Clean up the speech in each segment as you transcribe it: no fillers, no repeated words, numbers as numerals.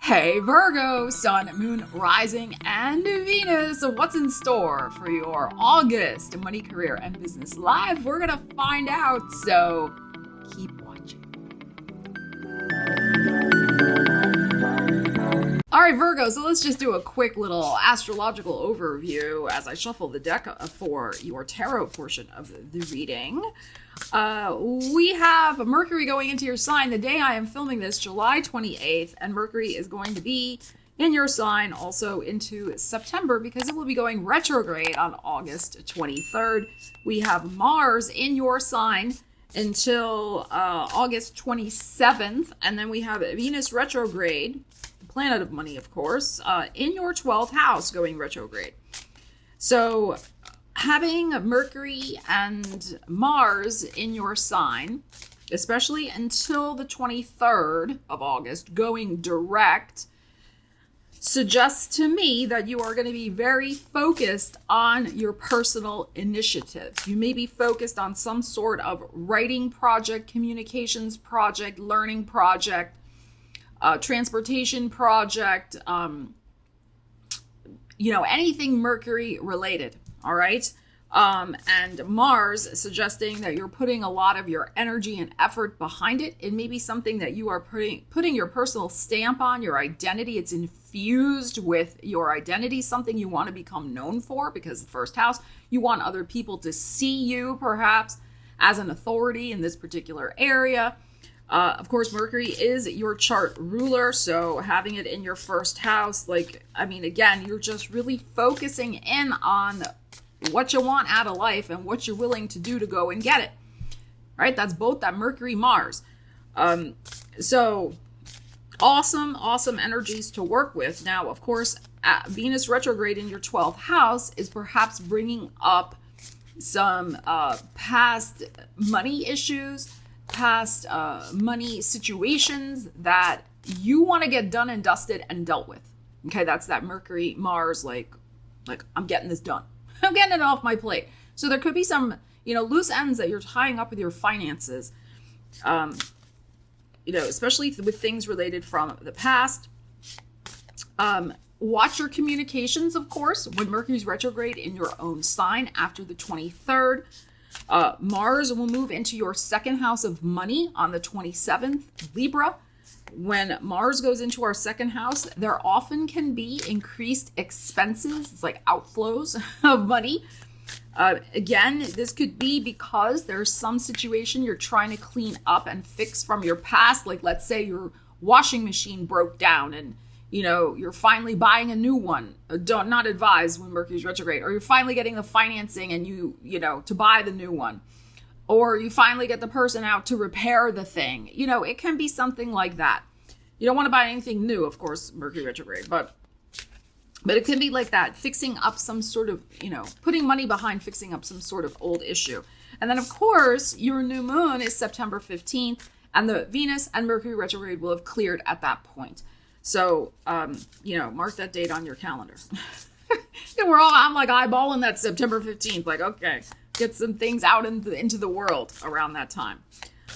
Hey Virgo, Sun, Moon, Rising, and Venus. So what's in store for your August money, career, and business life? We're going to find out, so keep watching. All right, Virgo, so let's just do a quick little astrological overview as I shuffle the deck for your tarot portion of the reading. We have Mercury going into your sign the day I am filming this, July 28th, and Mercury is going to be in your sign also into September because it will be going retrograde on August 23rd. We have Mars in your sign until August 27th, and then we have Venus retrograde, the planet of money, of course, in your 12th house going retrograde. So having Mercury and Mars in your sign, especially until the 23rd of August, going direct, suggests to me that you are going to be very focused on your personal initiatives. You may be focused on some sort of writing project, communications project, learning project, transportation project, anything Mercury related. All right. And Mars suggesting that you're putting a lot of your energy and effort behind it. It may be something that you are putting your personal stamp on, your identity. It's infused with your identity, something you want to become known for, because the first house, you want other people to see you perhaps as an authority in this particular area. Of course, Mercury is your chart ruler, so having it in your first house, again, you're just really focusing in on what you want out of life and what you're willing to do to go and get it, right? That's both that Mercury, Mars. So awesome energies to work with. Now, of course, Venus retrograde in your 12th house is perhaps bringing up some past money issues, past money situations that you want to get done and dusted and dealt with. Okay, that's that Mercury, Mars, like I'm getting this done. I'm getting it off my plate. So there could be some, loose ends that you're tying up with your finances, especially with things related from the past. Watch your communications, of course, when Mercury's retrograde in your own sign after the 23rd. Mars will move into your second house of money on the 27th, Libra. When Mars goes into our second house, there often can be increased expenses. It's like outflows of money. Again, this could be because there's some situation you're trying to clean up and fix from your past. Like, let's say your washing machine broke down and, you're finally buying a new one. Not advised when Mercury's retrograde. Or you're finally getting the financing and to buy the new one. Or you finally get the person out to repair the thing. It can be something like that. You don't want to buy anything new, of course, Mercury retrograde, but it can be like that, fixing up some sort of, putting money behind fixing up some sort of old issue. And then, of course, your new moon is September 15th, and the Venus and Mercury retrograde will have cleared at that point. So, mark that date on your calendar. I'm like eyeballing that September 15th, like, okay, get some things out into the world around that time.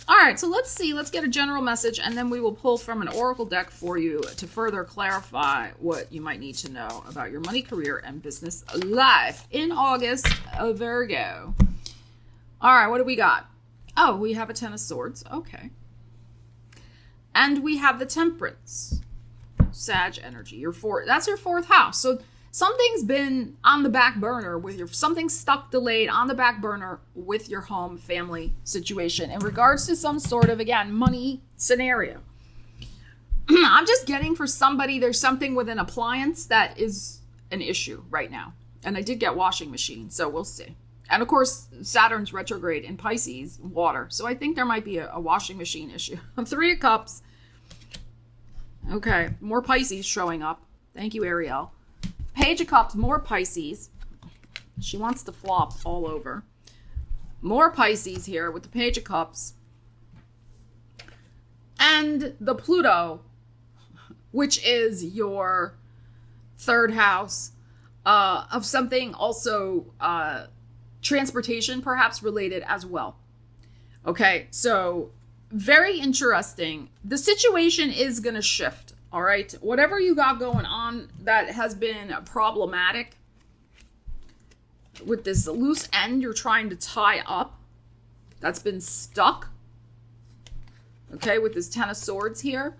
All right, so let's get a general message, and then we will pull from an oracle deck for you to further clarify what you might need to know about your money, career, and business life in August, Virgo. All right, what do we got? Oh, we have a Ten of Swords. Okay. And we have the Temperance. Sag energy. That's your fourth house. So something's been on the back burner something's stuck, delayed on the back burner with your home family situation in regards to some sort of, again, money scenario. I'm just getting for somebody, there's something with an appliance that is an issue right now. And I did get washing machine, so we'll see. And of course, Saturn's retrograde in Pisces, water. So I think there might be a washing machine issue. Three of Cups. Okay, more Pisces showing up. Thank you, Ariel. Page of Cups, more Pisces. She wants to flop all over. More Pisces here with the Page of Cups. And the Pluto, which is your third house of something also transportation perhaps related as well. Okay, so very interesting. The situation is going to shift All right. Whatever you got going on that has been problematic with this loose end you're trying to tie up, that's been stuck. Okay, with this Ten of Swords here.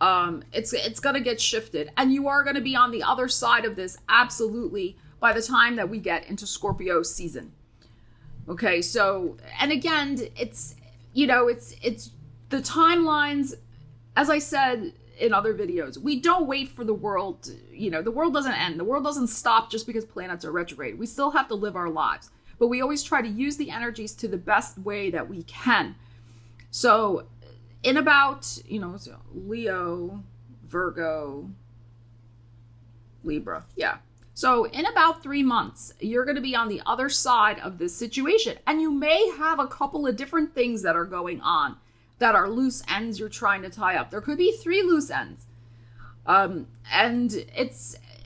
It's going to get shifted. And you are going to be on the other side of this, absolutely, by the time that we get into Scorpio season. Okay, so, and again, it's, you know, it's the timelines, as I said in other videos, we don't wait for the world, you know, the world doesn't end. The world doesn't stop just because planets are retrograde. We still have to live our lives. But we always try to use the energies to the best way that we can. So, in about, you know, Leo, Virgo, Libra. Yeah. So in about 3 months, you're going to be on the other side of this situation. And you may have a couple of different things that are going on that are loose ends you're trying to tie up. There could be 3 loose ends. And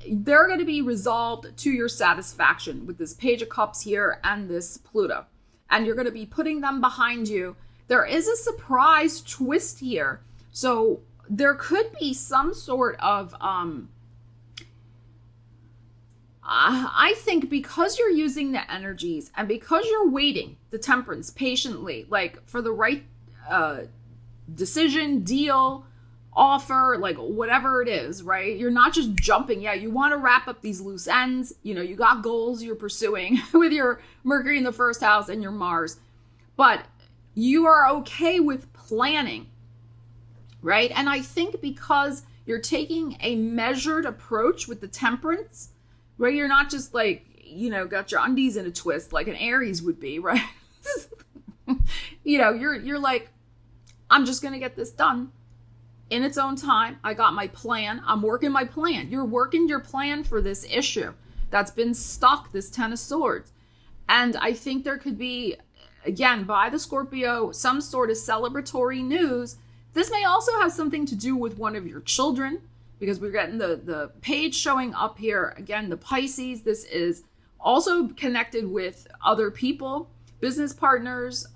they're going to be resolved to your satisfaction with this Page of Cups here and this Pluto. And you're going to be putting them behind you. There is a surprise twist here. So there could be some sort of, I think because you're using the energies and because you're waiting, the Temperance, patiently, like for the right decision, deal, offer, like whatever it is, right? You're not just jumping. Yeah, you want to wrap up these loose ends. You know, you got goals you're pursuing with your Mercury in the first house and your Mars. But you are okay with planning, right? And I think because you're taking a measured approach with the Temperance, right? You're not just like, you know, got your undies in a twist like an Aries would be, right? You know, you're like, I'm just going to get this done in its own time. I got my plan. I'm working my plan. You're working your plan for this issue that's been stuck, this Ten of Swords. And I think there could be, again, by the Scorpio, some sort of celebratory news. This may also have something to do with one of your children, because we're getting the page showing up here. Again, the Pisces, this is also connected with other people, business partners,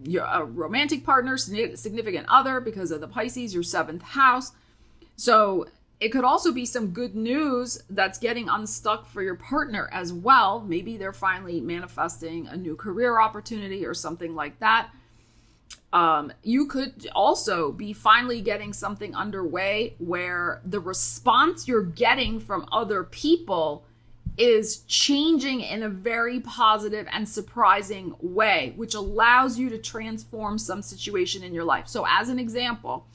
your romantic partner, significant other, because of the Pisces, your 7th house. So it could also be some good news that's getting unstuck for your partner as well. Maybe they're finally manifesting a new career opportunity or something like that. You could also be finally getting something underway where the response you're getting from other people is changing in a very positive and surprising way, which allows you to transform some situation in your life. So as an example,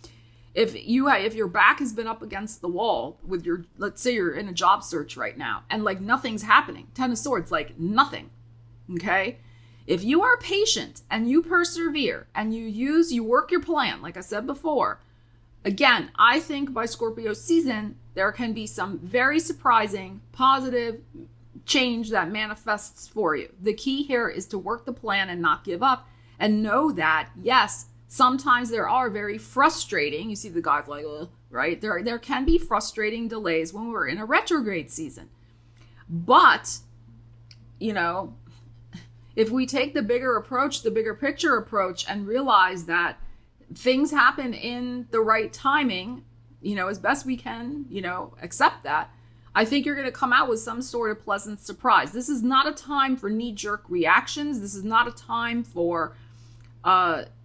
if your back has been up against the wall with your, let's say you're in a job search right now and like nothing's happening, Ten of Swords, like nothing. Okay. If you are patient and you persevere and you work your plan, like I said before, again, I think by Scorpio season, there can be some very surprising, positive change that manifests for you. The key here is to work the plan and not give up and know that, yes, sometimes there are very frustrating, you see the guys like, right? There can be frustrating delays when we're in a retrograde season. But, you know, if we take the bigger approach, the bigger picture approach, and realize that things happen in the right timing, you know, as best we can, you know, accept that, I think you're going to come out with some sort of pleasant surprise. This is not a time for knee-jerk reactions. This is not a time for,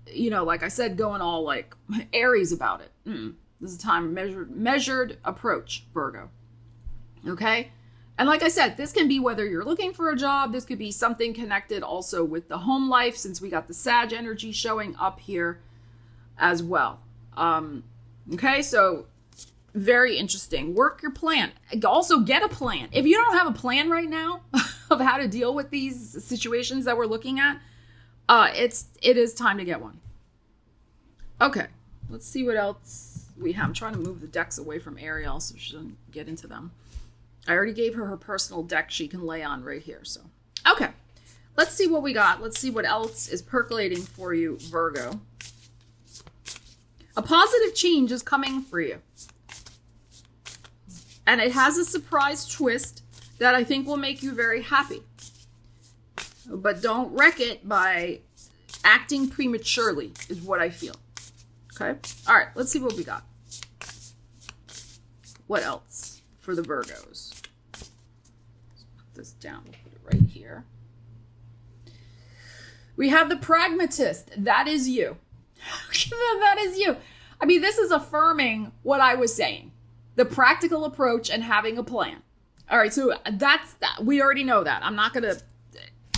you know, like I said, going all like Aries about it. This is a time measured approach, Virgo. Okay? And like I said, this can be whether you're looking for a job. This could be something connected also with the home life, since we got the Sag energy showing up here as well. Okay, so very interesting. Work your plan. Also get a plan. If you don't have a plan right now of how to deal with these situations that we're looking at, it is time to get one. Okay, let's see what else we have. I'm trying to move the decks away from Ariel so she doesn't get into them. I already gave her her personal deck she can lay on right here. So, okay, let's see what we got. Let's see what else is percolating for you, Virgo. A positive change is coming for you. And it has a surprise twist that I think will make you very happy. But don't wreck it by acting prematurely, is what I feel. Okay? All right, let's see what we got. What else for the Virgos? Let's put this down. We'll put it right here. We have the pragmatist. That is you. That is you. I mean, this is affirming what I was saying. The practical approach and having a plan. All right, so that's that. We already know that. I'm not going to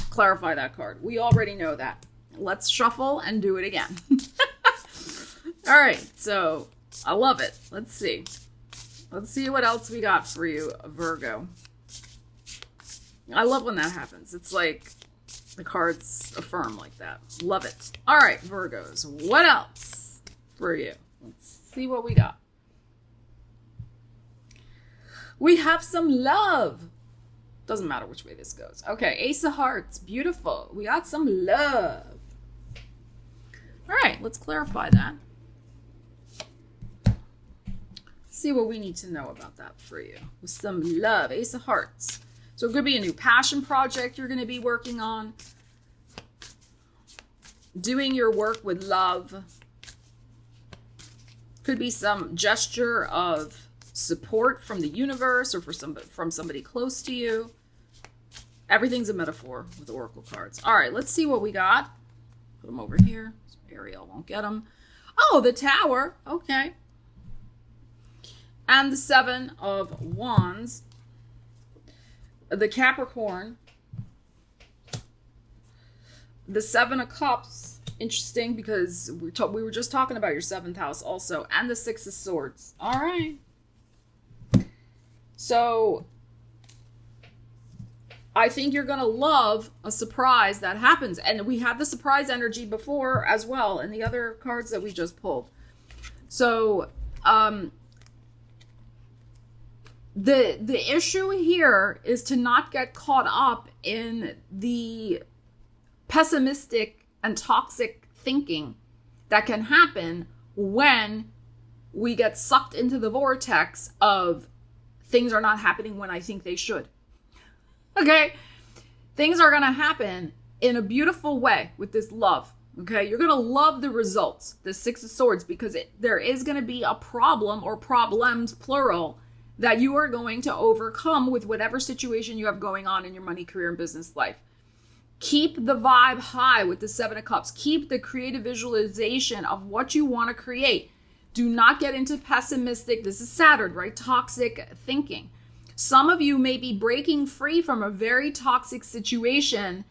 clarify that card. We already know that. Let's shuffle and do it again. All right, so I love it. Let's see. Let's see what else we got for you, Virgo. I love when that happens. It's like the cards affirm like that. Love it. All right, Virgos, what else for you? Let's see what we got. We have some love. Doesn't matter which way this goes. Okay, Ace of Hearts. Beautiful. We got some love. All right, let's clarify that. See what we need to know about that for you. With some love. Ace of Hearts. So it could be a new passion project you're going to be working on. Doing your work with love. Could be some gesture of support from the universe or from somebody close to you. Everything's a metaphor with the oracle cards. All right, let's see what we got. Put them over here so Ariel won't get them. Oh, the Tower. Okay. And the Seven of Wands. The Capricorn. The Seven of Cups. Interesting because we were just talking about your 7th house also. And the Six of Swords. All right. So I think you're going to love a surprise that happens. And we had the surprise energy before as well in the other cards that we just pulled. So the issue here is to not get caught up in the pessimistic and toxic thinking that can happen when we get sucked into the vortex of things are not happening when I think they should. Okay? Things are going to happen in a beautiful way with this love. Okay? You're going to love the results, the Six of Swords, because there is going to be a problem or problems, plural, that you are going to overcome with whatever situation you have going on in your money, career, and business life. Keep the vibe high with the Seven of Cups. Keep the creative visualization of what you want to create. Do not get into pessimistic, this is Saturn, right? Toxic thinking. Some of you may be breaking free from a very toxic situation,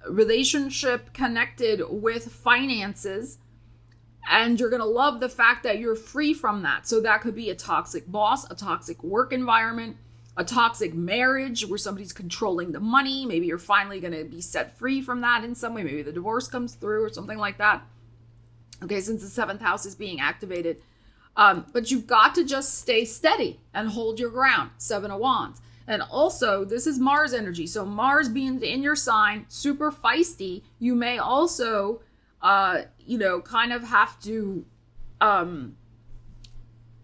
relationship connected with finances, and you're going to love the fact that you're free from that. So that could be a toxic boss, a toxic work environment, a toxic marriage where somebody's controlling the money. Maybe you're finally going to be set free from that in some way. Maybe the divorce comes through or something like that. Okay, since the 7th house is being activated. But you've got to just stay steady and hold your ground. 7 of Wands. And also, this is Mars energy. So Mars being in your sign, super feisty, you may also, kind of have to, and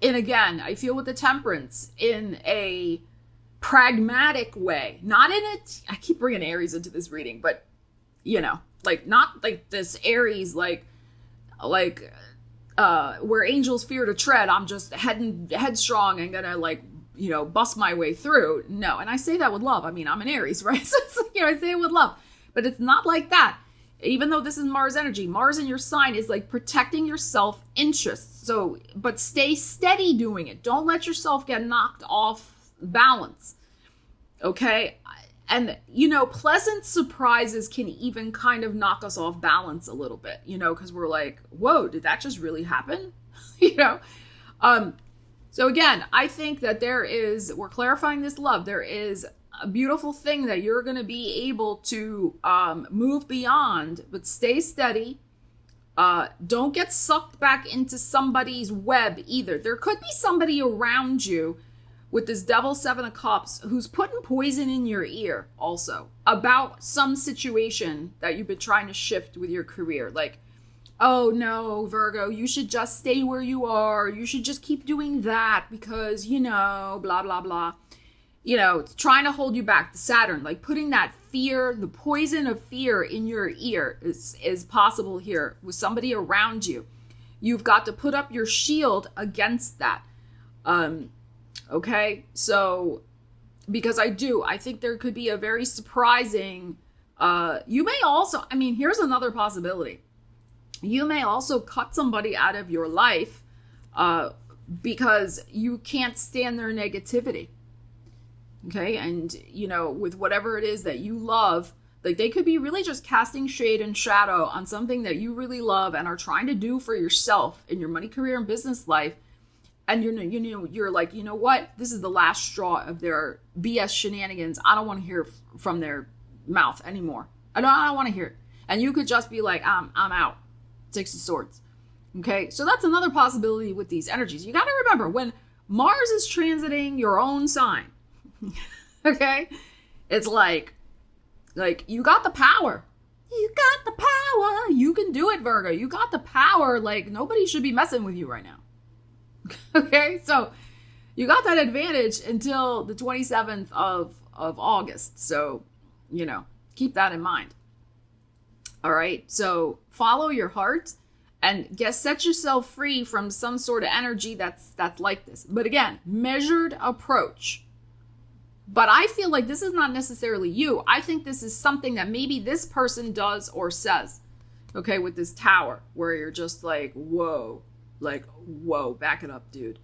again, I feel with the Temperance, in a pragmatic way. Not in it, I keep bringing Aries into this reading, but, not like this Aries, where angels fear to tread, I'm just headstrong and gonna bust my way through. No, and I say that with love. I mean, I'm an Aries, right? So I say it with love, but it's not like that. Even though this is Mars energy, Mars in your sign is like protecting your self-interest. So, but stay steady doing it. Don't let yourself get knocked off balance. Okay? And, pleasant surprises can even kind of knock us off balance a little bit, because we're like, whoa, did that just really happen? So again, I think that we're clarifying this love. There is a beautiful thing that you're going to be able to move beyond, but stay steady. Don't get sucked back into somebody's web either. There could be somebody around you with this Devil 7 of Cups who's putting poison in your ear also about some situation that you've been trying to shift with your career. Like, oh no, Virgo, you should just stay where you are. You should just keep doing that because, blah, blah, blah. Trying to hold you back. The Saturn, like putting that fear, the poison of fear in your ear is possible here with somebody around you. You've got to put up your shield against that. Okay, so because I think there could be a very surprising, you may also, I mean, here's another possibility. You may also cut somebody out of your life because you can't stand their negativity. Okay, and you know, with whatever it is that you love, like they could be really just casting shade and shadow on something that you really love and are trying to do for yourself in your money, career, and business life. And you're like, you know what? This is the last straw of their BS shenanigans. I don't want to hear from their mouth anymore. I don't want to hear it. And you could just be like, I'm out. Six of Swords. Okay, so that's another possibility with these energies. You got to remember, when Mars is transiting your own sign, okay, it's like you got the power. You got the power. You can do it, Virgo. You got the power. Like nobody should be messing with you right now. Okay, so you got that advantage until the 27th of August. So, you know, keep that in mind. All right, so follow your heart and set yourself free from some sort of energy that's like this. But again, measured approach. But I feel like this is not necessarily you. I think this is something that maybe this person does or says, okay, with this tower, where you're just like, whoa, back it up, dude.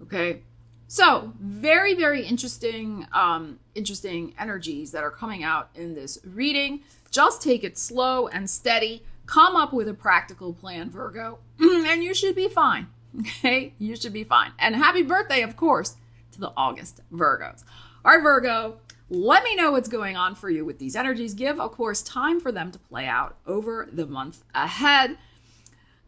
Okay. So very, very interesting energies that are coming out in this reading. Just take it slow and steady. Come up with a practical plan, Virgo, and you should be fine. Okay. You should be fine. And happy birthday, of course, to the August Virgos. All right, Virgo, let me know what's going on for you with these energies. Give, of course, time for them to play out over the month ahead.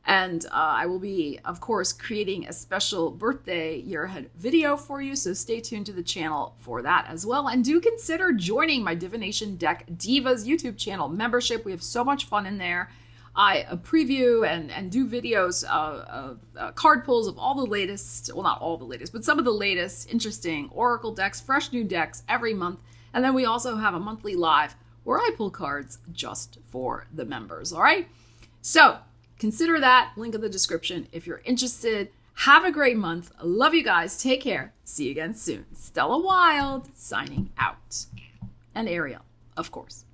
And I will be, of course, creating a special birthday year ahead video for you. So stay tuned to the channel for that as well. And do consider joining my Divination Deck Divas YouTube channel membership. We have so much fun in there. I preview and do videos of card pulls of all the latest, well, not all the latest, but some of the latest interesting Oracle decks, fresh new decks every month. And then we also have a monthly live where I pull cards just for the members. All right. So consider that. Link in the description if you're interested. Have a great month. Love you guys. Take care. See you again soon. Stella Wilde signing out. And Ariel, of course.